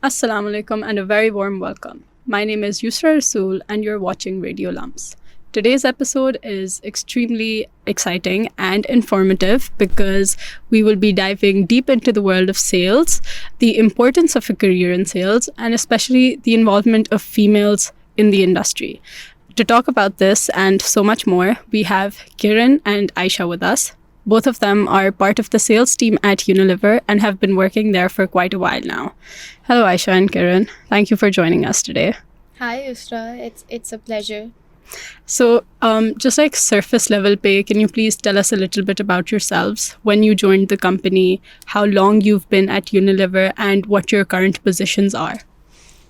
Assalamu alaikum and a very warm welcome. My name is Yusra Rasool and you're watching Radio LUMS. Today's episode is extremely exciting and informative because we will be diving deep into the world of sales, the importance of a career in sales, and especially the involvement of females in the industry. To talk about this and so much more, we have Kiran and Ayesha with us. Both of them are part of the sales team at Unilever and have been working there for quite a while now. Hello, Ayesha and Kiran. Thank you for joining us today. Hi, Ustra. It's a pleasure. So, just like surface level pay, can you please tell us a little bit about yourselves, when you joined the company, how long you've been at Unilever, and what your current positions are?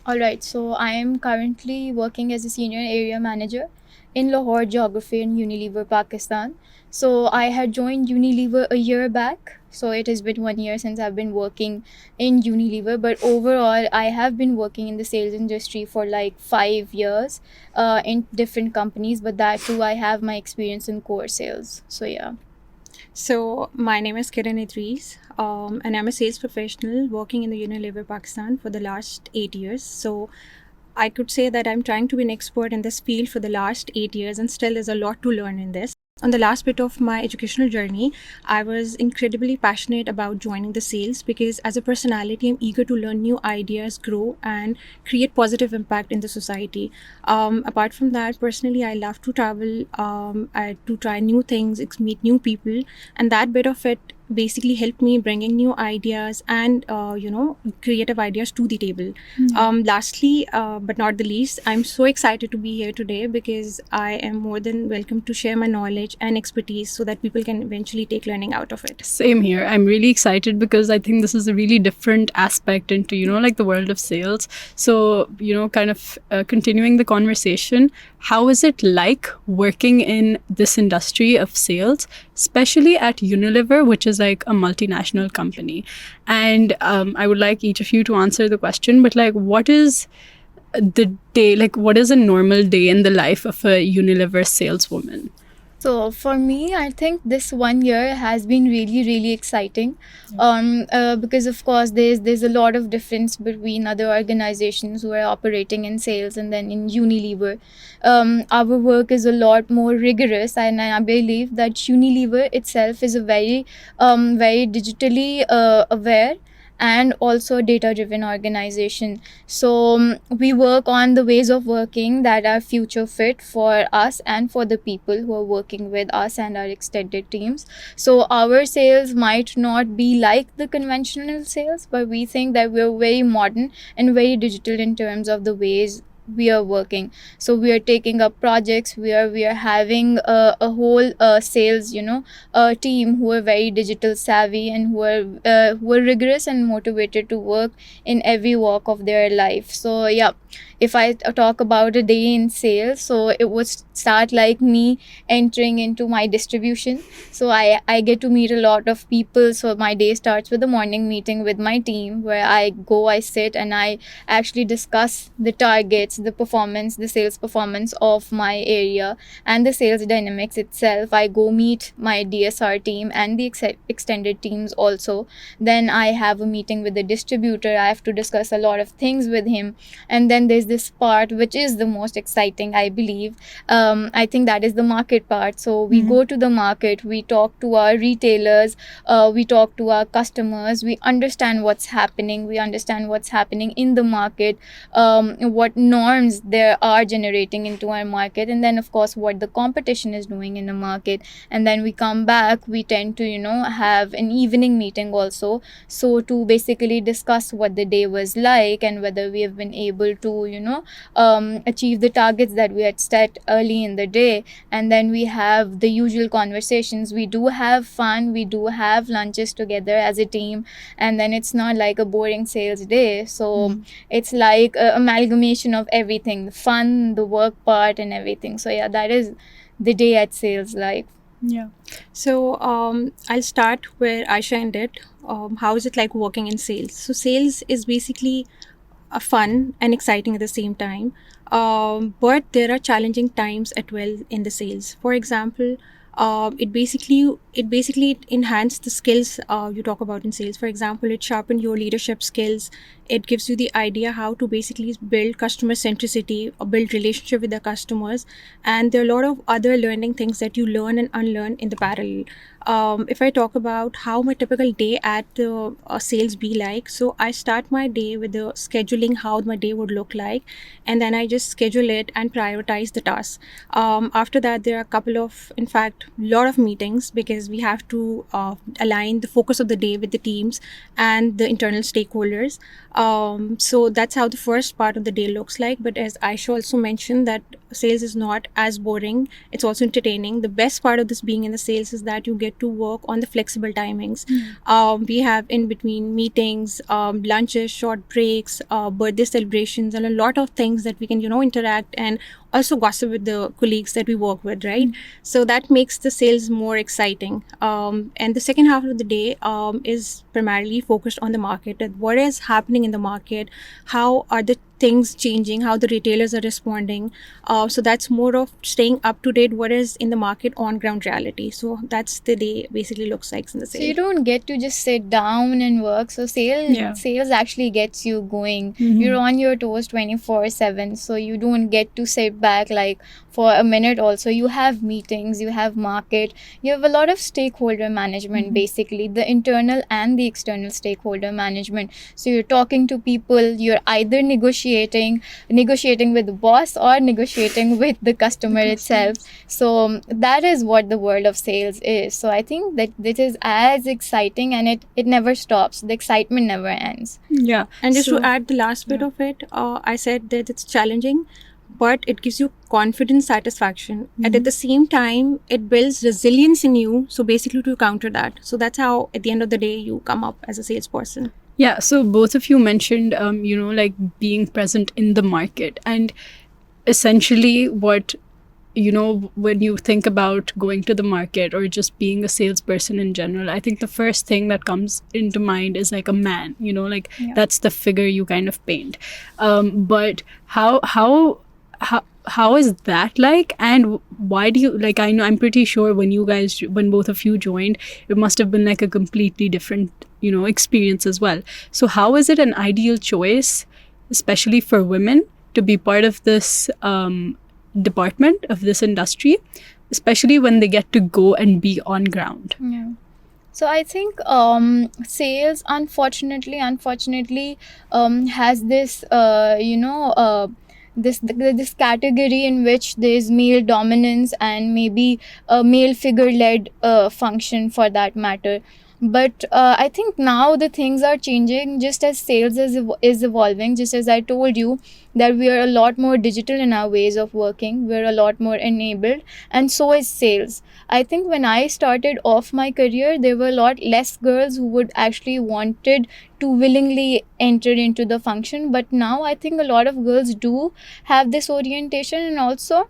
All right. So I am currently working as a senior area manager in Lahore Geography in Unilever, Pakistan. So I had joined Unilever a year back. So it has been 1 year since I've been working in Unilever. But overall, I have been working in the sales industry for like 5 years in different companies. But that too, I have my experience in core sales. So yeah. So my name is Kiran and Ayesha, and I'm a sales professional working in the Unilever Pakistan for the last 8 years. So I could say that I'm trying to be an expert in this field for the last 8 years, and still there's a lot to learn in this. On the last bit of my educational journey, I was incredibly passionate about joining the sales because as a personality, I'm eager to learn new ideas, grow, and create positive impact in the society. Apart from that, personally, I love to travel, to try new things, meet new people, and that bit of it basically helped me bringing new ideas and creative ideas to the table. Lastly, but not the least, I'm so excited to be here today because I am more than welcome to share my knowledge and expertise so that people can eventually take learning out of it. Same here. I'm really excited because I think this is a really different aspect into, like the world of sales. So, kind of continuing the conversation, how is it like working in this industry of sales, especially at Unilever, which is like a multinational company? And I would like each of you to answer the question, but like, what is the day, like what is a normal day in the life of a Unilever saleswoman? So for me, I think this 1 year has been really, really exciting, because of course there's a lot of difference between other organizations who are operating in sales and then in Unilever. Our work is a lot more rigorous, and I believe that Unilever itself is a very, very digitally aware and also data driven organization. So we work on the ways of working that are future fit for us and for the people who are working with us and our extended teams. So our sales might not be like the conventional sales, but we think that we're very modern and very digital in terms of the ways we are working. So we are taking up projects, we are having a whole sales team who are very digital savvy and who are rigorous and motivated to work in every walk of their life. So yeah, if I talk about a day in sales, so it would start like me entering into my distribution. So I get to meet a lot of people. So my day starts with a morning meeting with my team where I sit and I actually discuss the targets, the performance, the sales performance of my area and the sales dynamics itself. I go meet my DSR team and the extended teams also. Then I have a meeting with the distributor. I have to discuss a lot of things with him. And then there's this part which is the most exciting, I believe. I think that is the market part. So we go to the market, we talk to our retailers, we talk to our customers, we understand what's happening, in the market, what norms there are generating into our market, and then of course what the competition is doing in the market. And then we come back, we tend to have an evening meeting also, so to basically discuss what the day was like and whether we have been able to achieve the targets that we had set early in the day. And then we have the usual conversations, we do have fun, we do have lunches together as a team, and then it's not like a boring sales day. So it's like an amalgamation of everything, the fun, the work part and everything. So yeah, that is the day at sales like. Yeah. So I'll start where Ayesha ended. How is it like working in sales? So sales is basically fun and exciting at the same time, but there are challenging times as well in the sales. For example, it basically it basically enhances the skills you talk about in sales. For example, it sharpens your leadership skills. It gives you the idea how to basically build customer centricity or build relationship with the customers. And there are a lot of other learning things that you learn and unlearn in the parallel. If I talk about how my typical day at sales be like, so I start my day with the scheduling how my day would look like, and then I just schedule it and prioritize the tasks. After that, there are a couple of, in fact, lot of meetings, because we have to align the focus of the day with the teams and the internal stakeholders. So that's how the first part of the day looks like. But as Aisha also mentioned, that sales is not as boring, it's also entertaining. The best part of this being in the sales is that you get to work on the flexible timings. We have in between meetings, lunches, short breaks, birthday celebrations, and a lot of things that we can interact and also gossip with the colleagues that we work with, right? So that makes the sales more exciting. And the second half of the day is primarily focused on the market, and what is happening in the market, how are the things changing, how the retailers are responding. So that's more of staying up to date what is in the market on ground reality. So that's the day basically looks like in the sales. So you don't get to just sit down and work. So sales actually gets you going. You're on your toes 24/7. So you don't get to sit back like for a minute. Also, you have meetings, you have market, you have a lot of stakeholder management, basically the internal and the external stakeholder management. So you're talking to people, you're either negotiating with the boss or negotiating with the customer itself. So that is what the world of sales is. So I think that this is as exciting, and it never stops. The excitement never ends. Yeah. And just to add the last bit of it, I said that it's challenging, but it gives you confidence, satisfaction. And at the same time, it builds resilience in you. So basically to counter that. So that's how at the end of the day, you come up as a salesperson. Yeah, so both of you mentioned, like being present in the market, and essentially what, when you think about going to the market or just being a salesperson in general, I think the first thing that comes into mind is like a man, that's the figure you kind of paint. But how is that like, and why do you like? I know, I'm pretty sure when both of you joined, it must have been like a completely different experience as well. So how is it an ideal choice, especially for women, to be part of this department of this industry, especially when they get to go and be on ground? Yeah. So I think sales unfortunately has this this category in which there is male dominance and maybe a male figure led function for that matter. But I think now the things are changing, just as sales is evolving. Just as I told you that we are a lot more digital in our ways of working, we're a lot more enabled, and so is sales. I think when I started off my career, there were a lot less girls who would actually wanted to willingly enter into the function. But now I think a lot of girls do have this orientation. And also,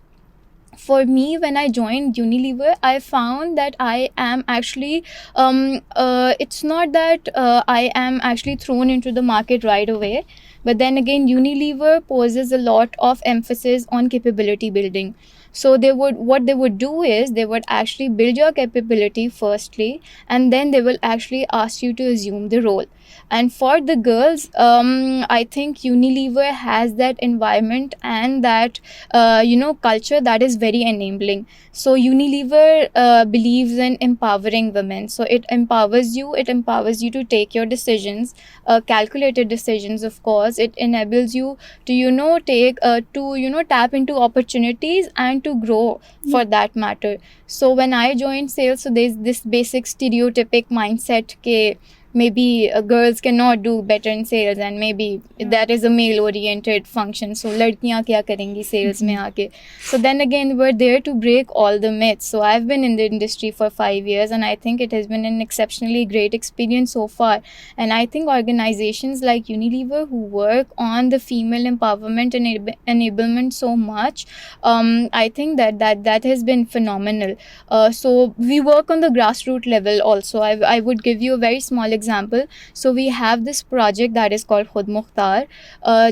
for me, when I joined Unilever, I found that I am actually it's not that I am actually thrown into the market right away, but then again, Unilever poses a lot of emphasis on capability building. So what they would do is they would actually build your capability firstly, and then they will actually ask you to assume the role. And for the girls, I think Unilever has that environment and that culture that is very enabling. So Unilever believes in empowering women. So it empowers you to take your decisions, calculated decisions, of course. It enables you to tap into opportunities and to grow for that matter. So when I joined sales, so there's this basic stereotypic mindset ke maybe girls cannot do better in sales, and maybe that is a male oriented function, so ladkiyan kya karengi sales mein aake. So then again, we're there to break all the myths. So I've been in the industry for 5 years, and I think it has been an exceptionally great experience so far. And I think organizations like Unilever, who work on the female empowerment and enablement so much, I think that has been phenomenal. So we work on the grassroots level also. I would give you a very small example example, so we have this project that is called Khud Mukhtar,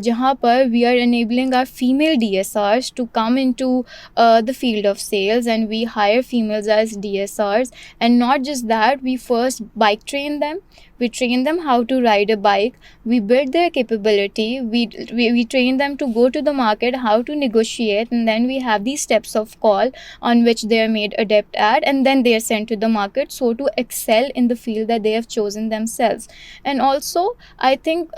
jahan par we are enabling our female DSRs to come into the field of sales, and we hire females as DSRs. And not just that, we first bike train them. We train them how to ride a bike. We build their capability. We train them to go to the market, how to negotiate, and then we have these steps of call on which they are made adept at, and then they are sent to the market, so to excel in the field that they have chosen themselves. And also, I think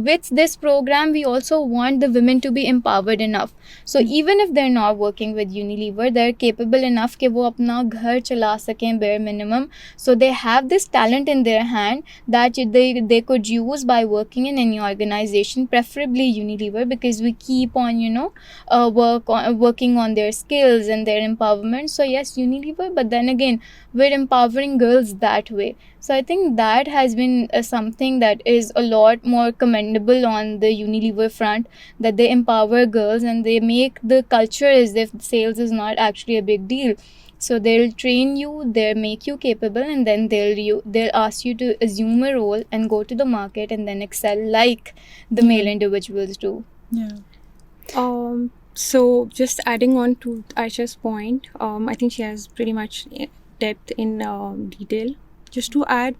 with this program, we also want the women to be empowered enough. So even if they're not working with Unilever, they're capable enough कि वो अपना घर चला सकें bare minimum. So they have this talent in their hand that they could use by working in any organization, preferably Unilever, because we keep on working on their skills and their empowerment. So yes, Unilever, but then again, we're empowering girls that way. So I think that has been something that is a lot more commendable on the Unilever front, that they empower girls and they make the culture as if sales is not actually a big deal. So they'll train you, they'll make you capable, and then they'll ask you to assume a role and go to the market and then excel like the male individuals do. Yeah. So just adding on to Aisha's point, I think she has pretty much depth in detail. Just to add,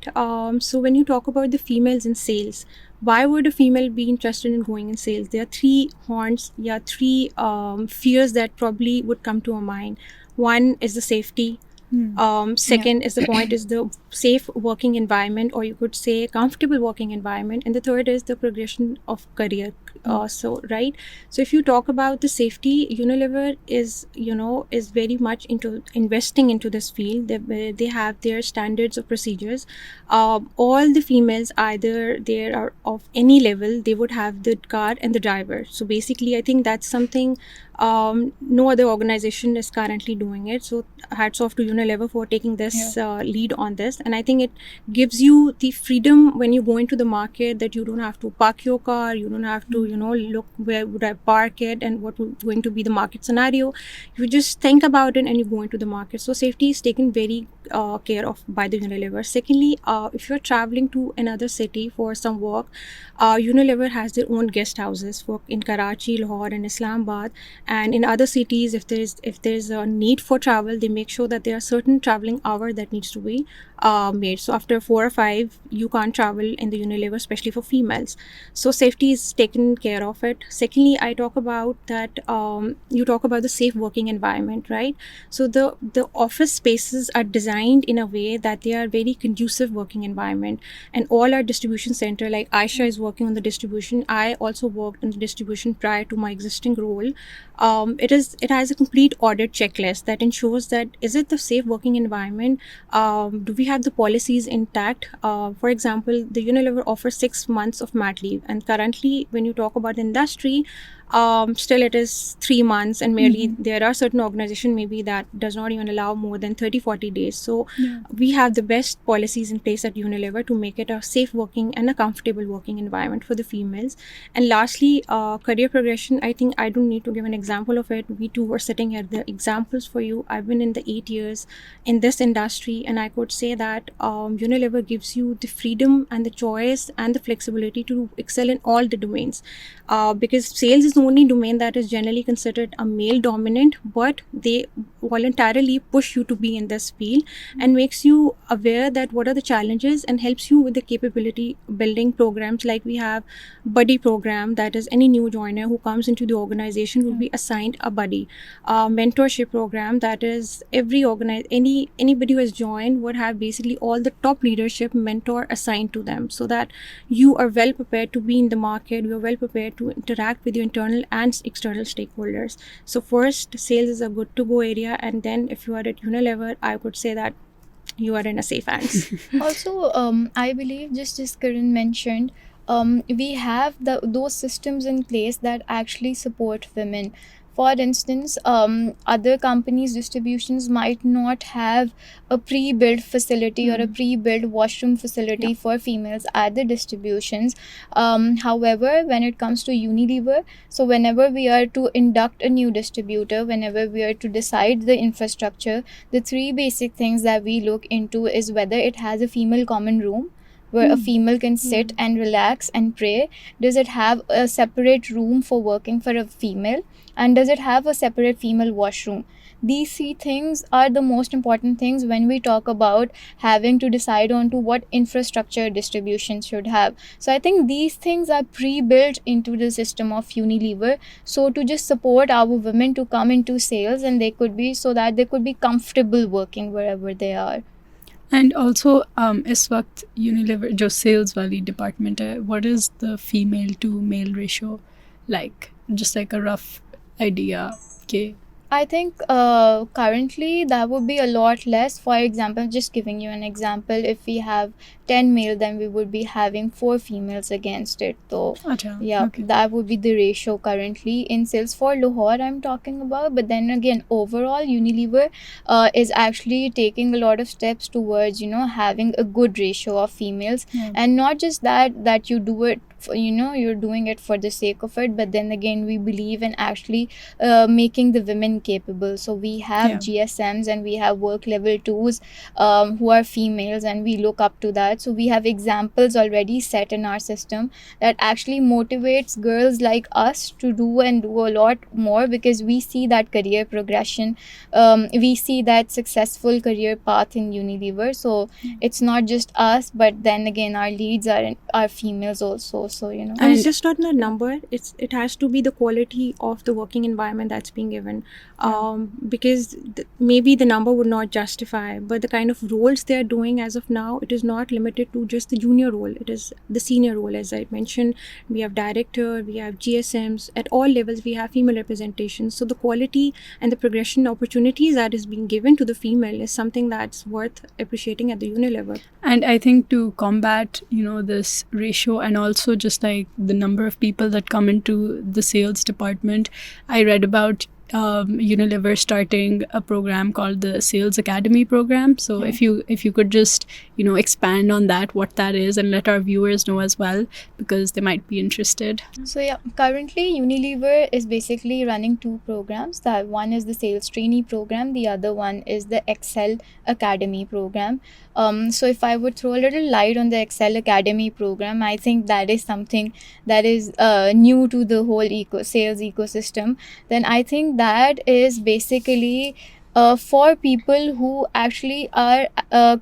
so when you talk about the females in sales, why would a female be interested in going in sales? There are three fears that probably would come to our mind. One is the safety. Second is the point is the safe working environment, or you could say comfortable working environment, and the third is the progression of career. So if you talk about the safety, Unilever is very much into investing into this field. They have their standards of procedures. All the females, either they are of any level, they would have the car and the driver. So basically, I think that's something no other organization is currently doing it. So hats off to Unilever for taking this lead on this. And I think it gives you the freedom when you go into the market, that you don't have to park your car, you don't have to look where would I park it and what would going to be the market scenario. You just think about it and you go into the market. So safety is taken very care of by the Unilever. Secondly, if you're traveling to another city for some work, Unilever has their own guest houses in Karachi, Lahore and Islamabad. And in other cities, if there's a need for travel, they make sure that there are certain traveling hours that needs to be made. So after 4 or 5, you can't travel in the Unilever, especially for females. So safety is taken care of it. Secondly, I talk about that you talk about the safe working environment, right? So the office spaces are designed in a way that they are very conducive working environment. And all our distribution center, like Aisha is working on the distribution. I also worked in the distribution prior to my existing role. It has a complete audit checklist that ensures that is it the safe working environment? Do we have the policies intact? For example, the Unilever offers 6 months of mat leave, and currently when you talk about the industry, still it is 3 months, and merely there are certain organizations maybe that does not even allow more than 30-40 days. So we have the best policies in place at Unilever to make it a safe working and a comfortable working environment for the females. And lastly, career progression, I think I don't need to give an example of it. We two were sitting here, the examples for you. I've been in the 8 years in this industry, and I could say that Unilever gives you the freedom and the choice and the flexibility to excel in all the domains, because sales is the only domain that is generally considered a male dominant, but they voluntarily push you to be in this field and makes you aware that what are the challenges and helps you with the capability building programs. Like we have buddy program, that is any new joiner who comes into the organization will be assigned a buddy. Mentorship program, that is anybody who has joined would have basically all the top leadership mentor assigned to them, so that you are well prepared to be in the market, you are well prepared to interact with your internal and external stakeholders. So first, sales is a good to go area, and then if you are at Unilever, I would say that you are in a safe hands. Also, I believe just as Kiran mentioned, we have those systems in place that actually support women. For instance, other companies' distributions might not have a pre-built facility or a pre-built washroom facility for females at the distributions. However, when it comes to Unilever, so whenever we are to induct a new distributor, whenever we are to decide the infrastructure, the 3 basic things that we look into is whether it has a female common room, where a female can sit and relax and pray? Does it have a separate room for working for a female? And does it have a separate female washroom? These three things are the most important things when we talk about having to decide on to what infrastructure distribution should have. So I think these things are pre-built into the system of Unilever, so to just support our women to come into sales, and they could be, so that they could be comfortable working wherever they are. And also इस वक्त Unilever जो sales वाली department है, what is the female to male ratio like? Just like a rough idea. Okay. I think currently that would be a lot less. For example, just giving you an example, if we have 10 male, then we would be having 4 females against it. So yeah, okay. that would be the ratio currently in sales for Lahore I'm talking about. But then again, overall Unilever is actually taking a lot of steps towards, you know, having a good ratio of females. And not just that you do it, you know, you're doing it for the sake of it, but then again we believe in actually making the women capable. So we have GSMs and we have work level 2s who are females, and we look up to that. So we have examples already set in our system that actually motivates girls like us to do a lot more, because we see that career progression, we see that successful career path in Unilever. So it's not just us, but then again our leads are females also. So, you know, and it's just not the number, it has to be the quality of the working environment that's being given, because maybe the number would not justify, but the kind of roles they're doing as of now, it is not limited to just the junior role, it is the senior role. As I mentioned, we have director, we have GSMs, at all levels we have female representation. So the quality and the progression opportunities that is being given to the female is something that's worth appreciating at the Unilever. And I think to combat, you know, this ratio, and also just like the number of people that come into the sales department, I read about Unilever starting a program called the Sales Academy program. So if you could just, you know, expand on that, what that is, and let our viewers know as well, because they might be interested. So yeah, currently Unilever is basically running 2 programs. That one is the sales trainee program, the other one is the Xsell Academy program. So if I would throw a little light on the Xsell Academy program, I think that is something that is new to the whole sales ecosystem. Then I think that is basically for people who actually are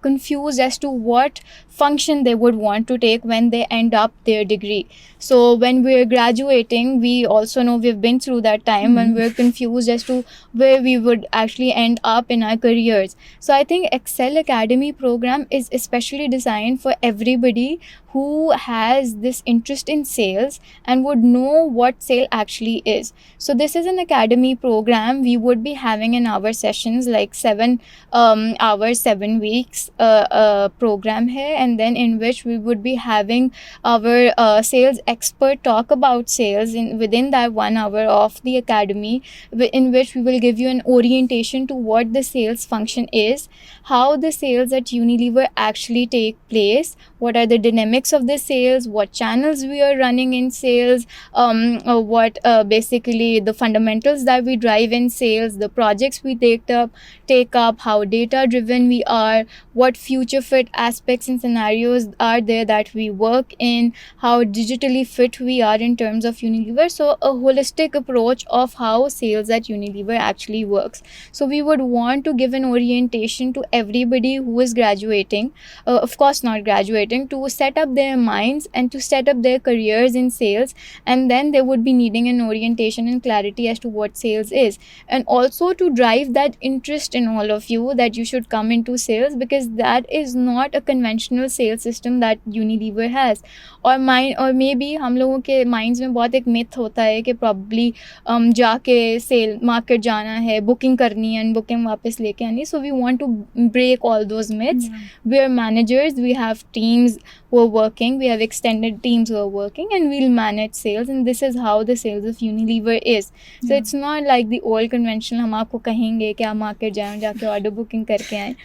confused as to what function they would want to take when they end up their degree. So when we're graduating, we also know we've been through that time when we're confused as to where we would actually end up in our careers. So I think Xsell Academy program is especially designed for everybody who has this interest in sales and would know what sale actually is. So this is an academy program. We would be having in our sessions like 7 hours, 7 weeks program here, and then in which we would be having our sales expert talk about sales within that 1 hour of the academy, in which we will give you an orientation to what the sales function is, how the sales at Unilever actually take place, what are the dynamics of the sales, what channels we are running in sales, what basically the fundamentals that we drive in sales, the projects we take up, how data driven we are, what future fit aspects and scenarios are there that we work in, how digitally fit we are in terms of Unilever. So a holistic approach of how sales at Unilever actually works. So we would want to give an orientation to everybody who is graduating, of course not graduating, to set up their minds and to set up their careers in sales, and then they would be needing an orientation and clarity as to what sales is, and also to drive that interest in all of you that you should come into sales, because that is not a conventional sales system that Unilever has. और maybe हम लोगों के minds में बहुत एक myth होता है कि probably जाके sale market जाना है, booking करनी है and booking वापस लेके आनी. So we want to break all those myths. We are managers, we have teams who are working, we have extended teams who are working, and we'll manage sales, and this is how the sales of Unilever is. So it's not like the old conventional हम आपको कहेंगे कि आप market जाएं जाके order booking करके आएं.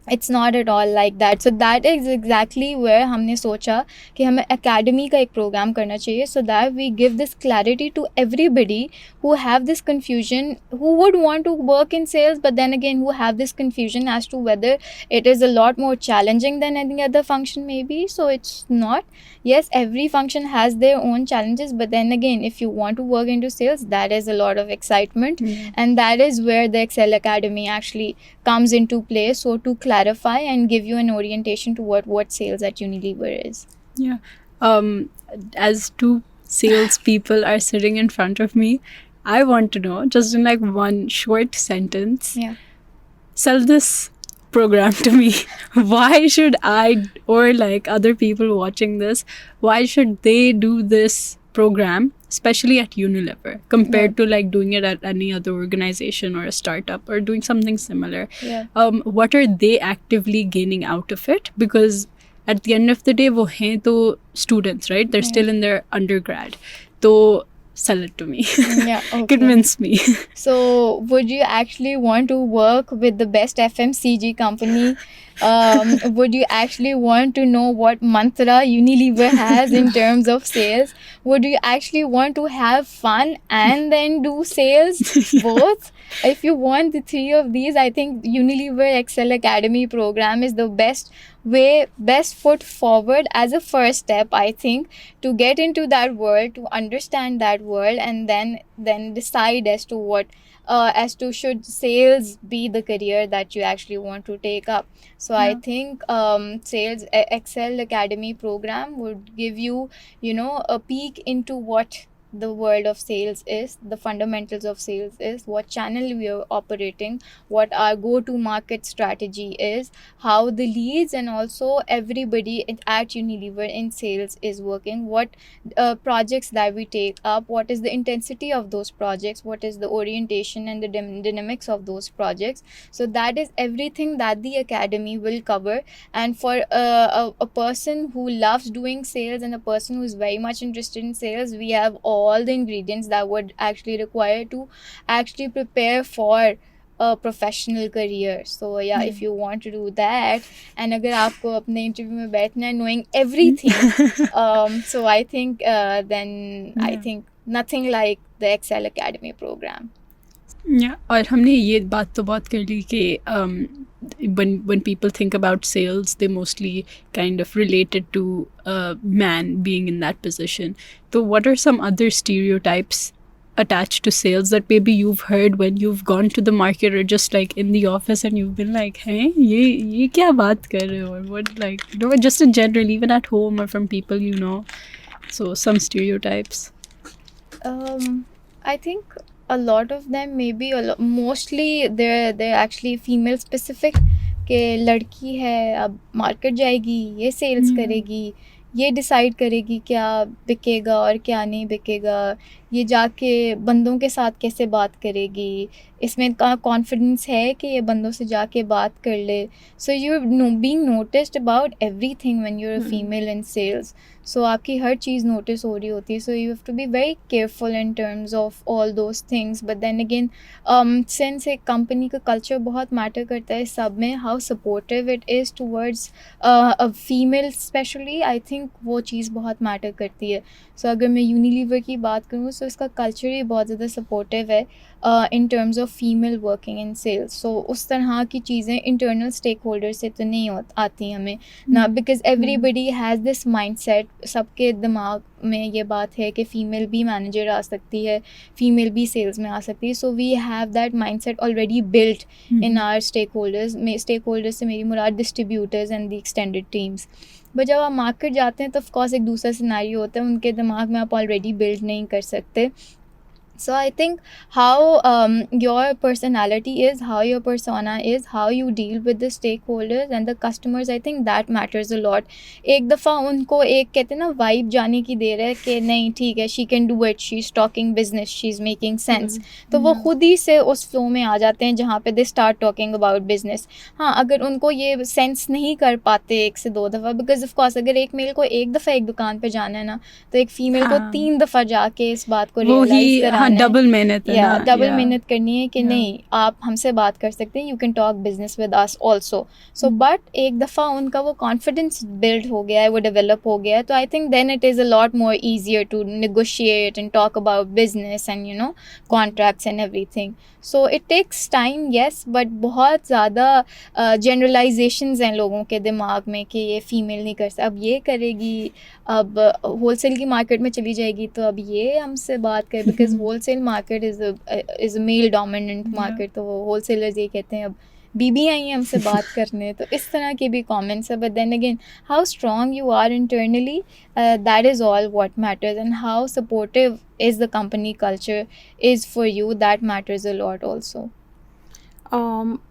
It's not at all like that. So that is exactly where हमने सोचा कि हमें academy का एक program करना चाहिए, so that we give this clarity to everybody who have this confusion, who would want to work in sales, but then again who have this confusion as to whether it is a lot more challenging than any other function maybe. So it's not. Yes, every function has their own challenges, but then again, if you want to work into sales, that is a lot of excitement. And that is where the Xsell Academy actually comes into play, so to clarify and give you an orientation to what sales at Unilever is. Yeah. As two sales people are sitting in front of me, I want to know, just in like one short sentence, Yeah. sell this program to me. Why should I, or like other people watching this, why should they do this program, especially at Unilever, compared to like doing it at any other organization or a startup or doing something similar? Yeah. What are they actively gaining out of it? Because at the end of the day, wo hain to students, right? They're still in their undergrad. So sell it to me. Yeah, okay. Convince me. So would you actually want to work with the best FMCG company? Would you actually want to know what mantra Unilever has in terms of sales? Would you actually want to have fun and then do sales? Both? If you want the three of these, I think Unilever Xsell Academy program is the best foot forward as a first step, I think, to get into that world, to understand that world, and then decide as to what as to should sales be the career that you actually want to take up. So I think sales Xsell Academy program would give you, a peek into what the world of sales is, the fundamentals of sales is, what channel we are operating, what our go-to market strategy is, how the leads and also everybody at Unilever in sales is working, what projects that we take up, what is the intensity of those projects, what is the orientation and the dynamics of those projects. So that is everything that the academy will cover. And for a person who loves doing sales and a person who is very much interested in sales, we have all the ingredients that would actually require to actually prepare for a professional career. So yeah, if you want to do that, and agar aapko apne interview mein baithna hai knowing everything, so I think then I think nothing like the Xsell Academy program. Yeah, और हमने ये बात तो बहुत कर ली कि when people think about sales, they mostly kind of relate it to a man being in that position. So what are some other stereotypes attached to sales that maybe you've heard when you've gone to the market or just like in the office and you've been like, hey, ye kya baat kar rahe ho? Or what, like, just in general, even at home or from people you know. So some stereotypes. I think a lot of them, maybe mostly they're actually female specific, कि लड़की है अब market जाएगी, ये sales करेगी, ये decide करेगी क्या बिकेगा और क्या नहीं बिकेगा, ये जाके बंदों के साथ कैसे बात करेगी, इसमें इनका कॉन्फिडेंस है कि ये बंदों से जाके बात कर ले. So you being noticed about everything when you are a female in sales. So आपकी हर चीज़ नोटिस हो रही होती है. So you have to be very careful in terms of all those things. But then again since एक company का culture बहुत मैटर करता है सब में, how supportive it is towards a female specially, I think वो चीज़ बहुत मैटर करती है. सो अगर मैं यूनिलीवर की बात करूँ, सो इसका कल्चर ही बहुत ज़्यादा सपोर्टिव है in terms of female working in sales. So उस तरह की चीज़ें internal stakeholders से तो नहीं आती हमें ना, because everybody has this mindset, सबके दिमाग में ये बात है कि फ़ीमेल भी मैनेजर आ सकती है, फ़ीमेल भी सेल्स में आ सकती है. So we have that mindset already built in our stakeholders से मेरी मुराद distributors and the extended teams. But जब आप मार्केट जाते हैं तो ऑफकोर्स एक दूसरा सिनेरियो होता है, उनके दिमाग में आप ऑलरेडी बिल्ड नहीं कर सकते. So I think how your personality is, how your persona is, how you deal with the stakeholders and the customers, I think that matters a lot. एक दफ़ा उनको एक कहते हैं ना वाइब जाने की देर है कि नहीं ठीक है, she can do it, she's talking business, she's making sense. तो वो खुद ही से उस फ्लो में आ जाते हैं जहाँ पे they start talking about business. हाँ, अगर उनको ये सेंस नहीं कर पाते एक से दो दफ़ा, बिकॉज ऑफ कोर्स अगर एक मेल को एक दफ़ा एक दुकान पे जाना है ना, तो एक फ़ीमेल को 3 दफ़ा जाके इस बात को रियलाइज़ कराना है, डबल मेहनत है ना, डबल मेहनत करनी है कि नहीं आप हमसे बात कर सकते हैं, you can talk business with us also. So but एक दफ़ा उनका वो कॉन्फिडेंस बिल्ड हो गया है, वो डेवलप हो गया है, तो I think then it is a lot more easier to negotiate and talk about business and you know contracts and everything. So it takes time yes, but बहुत ज़्यादा जनरलाइजेशंस हैं लोगों के दिमाग में कि ये फ़ीमेल नहीं कर सकती, अब ये करेगी, अब होलसेल की मार्केट में चली जाएगी तो अब ये हमसे बात करे, because wholesale market is a male dominant market. तो होलसेलर्स ये कहते हैं अब बीबी आई हैं हमसे बात करने. तो इस तरह के भी कमेंट्स है. But then again how strong you are internally, that is all what matters, and how supportive is the company culture is for you, that matters a lot also.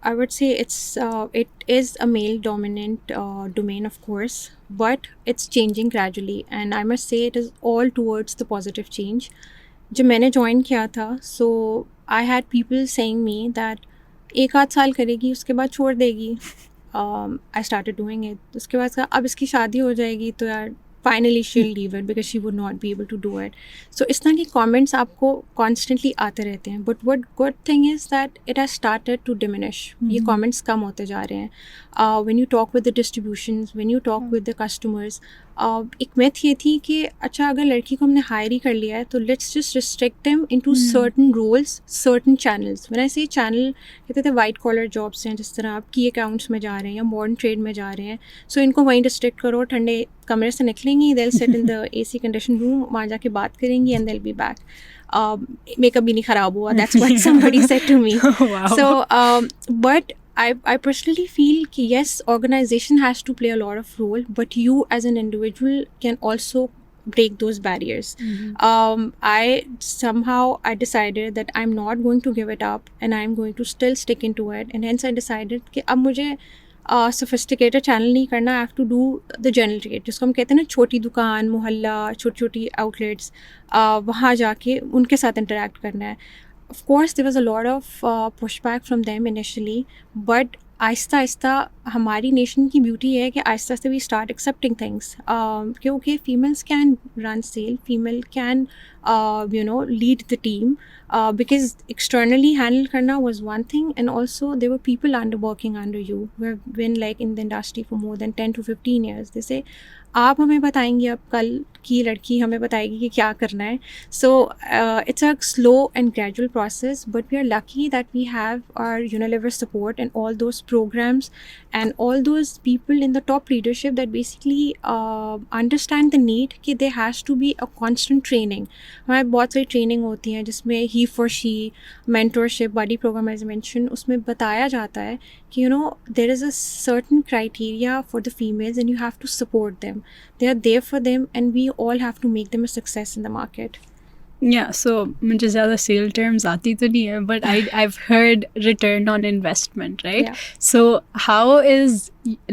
I would say it is a male dominant domain, of course, but it's changing gradually, and I must say it is all towards the positive change. जब मैंने join किया था, so I had people saying me that एक आध साल करेगी उसके बाद छोड़ देगी. I started doing it. उसके बाद कहा अब इसकी शादी हो जाएगी तो यार finally she'll leave it because she would not be able to do it. So इस तरह के comments आपको constantly आते रहते हैं. But what good thing is that it has started to diminish. ये comments कम होते जा रहे हैं. When you talk with the distributions, when you talk with the customers, एक myth ये थी कि अच्छा अगर लड़की को हमने हायर ही कर लिया है तो let's just restrict them into certain roles, certain channels. When I say channel, कहते थे white collar jobs हैं, जिस तरह आप key accounts में जा रहे हैं या modern trade में जा रहे हैं, so इनको वहीं restrict करो, ठंडे कमरे से निकलेंगी, they'll sit in the AC conditioned room, वहाँ जाके बात करेंगी and they'll be back. Makeup भी नहीं ख़राब हुआ, that's what somebody said to me. Wow. So, but I personally feel कि yes, organization has to play a lot of role, but you as an individual can also break those barriers. I decided that I'm not going to give it up and I'm going to still stick into it, and hence I decided कि अब मुझे sophisticated channel नहीं करना. I have to do the general trade, जिसको हम कहते हैं ना छोटी दुकान, मोहल्ला, छोटी छोटी outlets, वहाँ जाके उनके साथ interact करना है. Of course, there was a lot of pushback from them initially, but Aahista Aahista हमारी नेशन की ब्यूटी है कि आहिस्ता आहिस्ता वी स्टार्ट एक्सेप्टिंग थिंग्स, क्योंकि females can run sale, female can lead the team, because externally handle करना was one thing, and also there were people under working under you who have been like in the industry for more than 10 to 15 years. जैसे आप हमें बताएंगे, अब कल की लड़की हमें बताएगी कि क्या करना है. So it's a slow and gradual process, but we are lucky that we have our Unilever support and all those programmes and all those people in the top leadership that basically understand the need कि there has to be a constant training. हमारे बहुत सारी training होती हैं जिसमें he for she, mentorship, buddy program as mentioned, उसमें बताया जाता है कि there is a certain criteria for the females and you have to support them. They are there for them and we all have to make them a success in the market. Yeah, so मुझे ज़्यादा cell terms आती तो नहीं है, but I've heard return on investment, right? Yeah. So how is,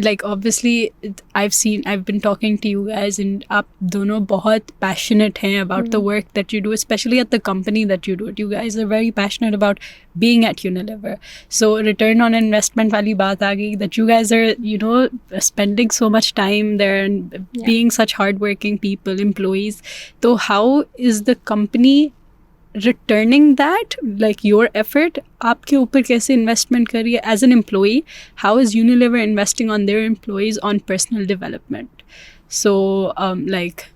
like, obviously I've been talking to you guys and आप दोनों बहुत passionate हैं about the work that you do, especially at the company that you do it. You guys are very passionate about being at Unilever. So return on investment वाली बात आ गई, that you guys are spending so much time there and being such hardworking people, employees. So how is the company returning that, like your effort? आपके ऊपर कैसे investment कर रही है as an employee? How is Unilever investing on their employees on personal development? So like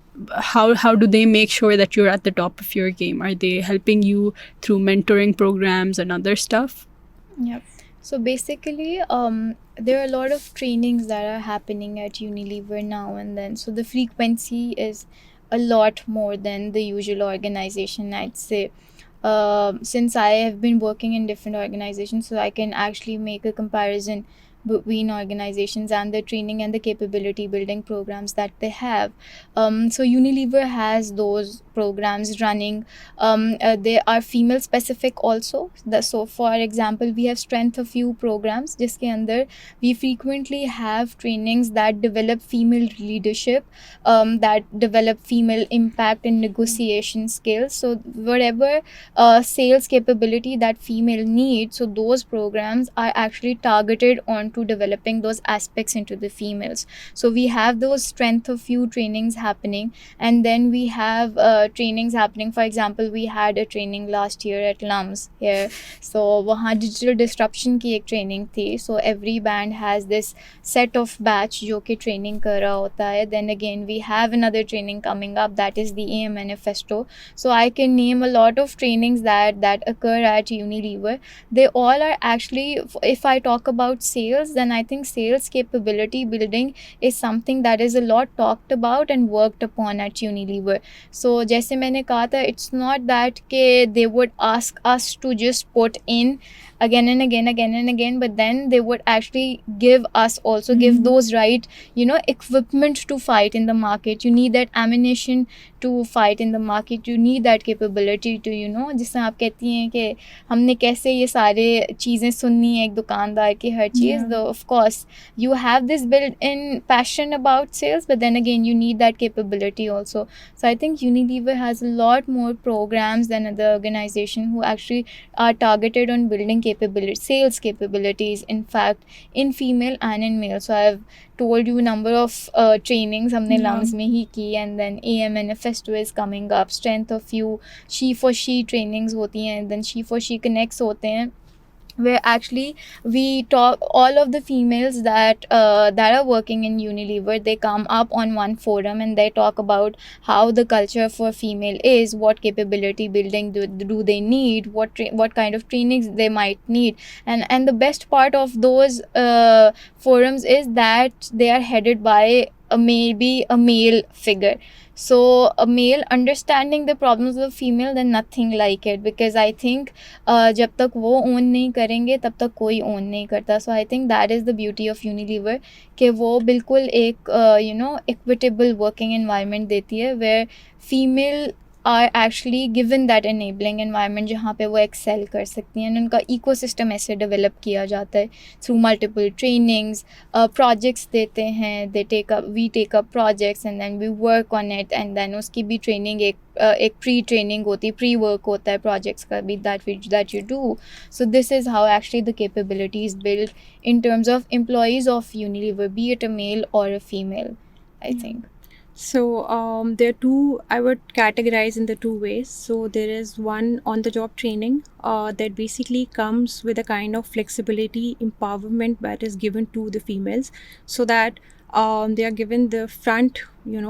how do they make sure that you're at the top of your game? Are they helping you through mentoring programs and other stuff? Yeah. So basically, there are a lot of trainings that are happening at Unilever now and then. So the frequency is a lot more than the usual organization, I'd say. Since I have been working in different organizations, so I can actually make a comparison between organizations and the training and the capability building programs that they have. So Unilever has those programs running. They are female specific also. So for example, we have strength of you programs जिसके अंदर we frequently have trainings that develop female leadership, that develop female impact and negotiation skills. So whatever sales capability that female needs, so those programs are actually targeted onto to developing those aspects into the females. So we have those strength of you trainings happening, and then we have trainings happening. For example, we had a training last year at LUMS here. So वहाँ digital disruption की एक training थी. So every band has this set of batch जो कि training कर रहा होता है. Then again we have another training coming up, that is the AM manifesto. So I can name a lot of trainings that occur at Unilever. They all are actually, if I talk about sales, then I think sales capability building is something that is a lot talked about and worked upon at Unilever. So जैसे मैंने कहा था, it's not that के they would ask us to just put in again and again, but then they would actually give us also give those right, equipment to fight in the market. You need that ammunition to fight in the market. You need that capability to, जिससे आप कहती हैं कि हमने कैसे ये सारे चीज़ें सुननी है एक दुकानदार की हर चीज़. Though of course you have this built-in passion about sales, but then again you need that capability also. So I think Unilever has a lot more programs than other organization who actually are targeted on building sales capabilities, in fact, in female and in male. So I've told you number of trainings हमने LUMS में ही की, and then AM manifesto is coming up, strength of you, she for she trainings होती हैं, and then she for she connects होते हैं, where actually we talk, all of the females that are working in Unilever, they come up on one forum and they talk about how the culture for female is, what capability building do they need, what kind of trainings they might need, and the best part of those forums is that they are headed by maybe a male figure. So a male understanding the problems of a female, then nothing like it, because I think जब तक वो own नहीं करेंगे तब तक कोई own नहीं करता. So I think that is the beauty of Unilever, कि वो बिल्कुल एक equitable working environment देती है, where female are actually given that enabling environment जहाँ पे वो excel कर सकती हैं, and उनका ecosystem ऐसे develop किया जाता है through multiple trainings, projects देते हैं, we take up projects and then we work on it, and then उसकी भी training एक pre-training होती है, pre-work होता है projects का भी that you do. So this is how actually the capability is built in terms of employees of Unilever, be it a male or a female, I think. So there are two, I would categorize in the two ways. So there is one on the job training that basically comes with a kind of flexibility, empowerment that is given to the females, so that they are given the front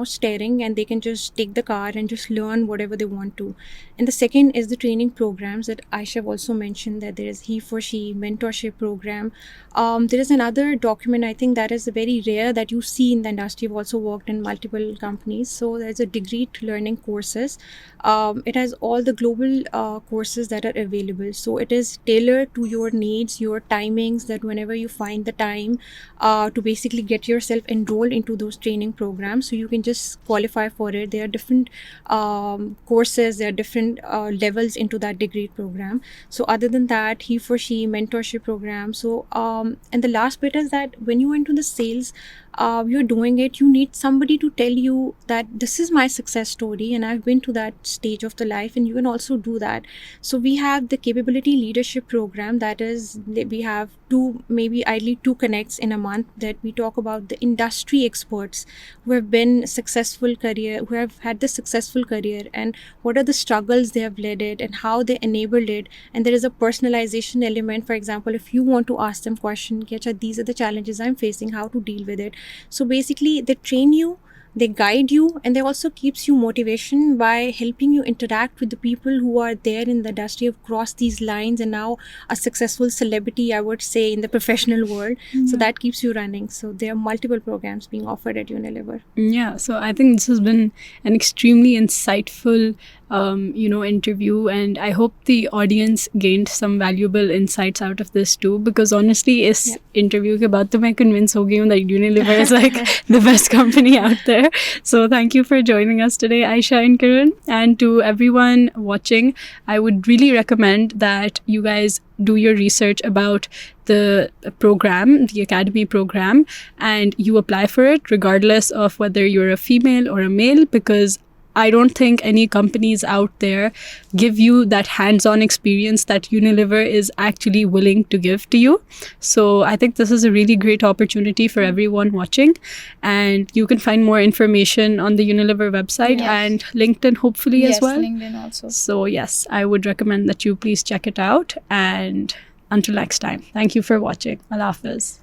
steering, and they can just take the car and just learn whatever they want to. And the second is the training programs that Ayesha also mentioned, that there is he for she mentorship program. There is another document, I think that is very rare that you see in the industry. I've also worked in multiple companies. So there's a degree to learning courses. It has all the global courses that are available. So it is tailored to your needs, your timings, that whenever you find the time to basically get yourself enrolled into those training programs, so you can just qualify for it. There are different courses, there are different levels into that degree program. So other than that, he for she mentorship program. So and the last bit is that when you enter the sales, you're doing it, you need somebody to tell you that this is my success story and I've been to that stage of the life, and you can also do that. So we have the capability leadership program, that is, we have ideally two connects in a month, that we talk about the industry experts who have been successful career, who have had the successful career, and what are the struggles they have led it and how they enabled it. And there is a personalization element. For example, if you want to ask them question, these are the challenges I'm facing, how to deal with it. So basically they train you, they guide you, and they also keeps you motivation by helping you interact with the people who are there in the industry, have crossed these lines and now a successful celebrity, I would say, in the professional world. So that keeps you running. So there are multiple programs being offered at Unilever. Yeah, so I think this has been an extremely insightful interview, and I hope the audience gained some valuable insights out of this too, because honestly इस interview के बाद तो मैं convince हो गई हूँ that Unilever is like the best company out there. So thank you for joining us today, Ayesha and Kiran. And to everyone watching, I would really recommend that you guys do your research about the program, the Academy program, and you apply for it regardless of whether you're a female or a male, because I don't think any companies out there give you that hands-on experience that Unilever is actually willing to give to you. So I think this is a really great opportunity for everyone watching. And you can find more information on the Unilever website Yes. and LinkedIn hopefully Yes, as well. LinkedIn also. So yes, I would recommend that you please check it out. And until next time, thank you for watching. Allah Hafiz.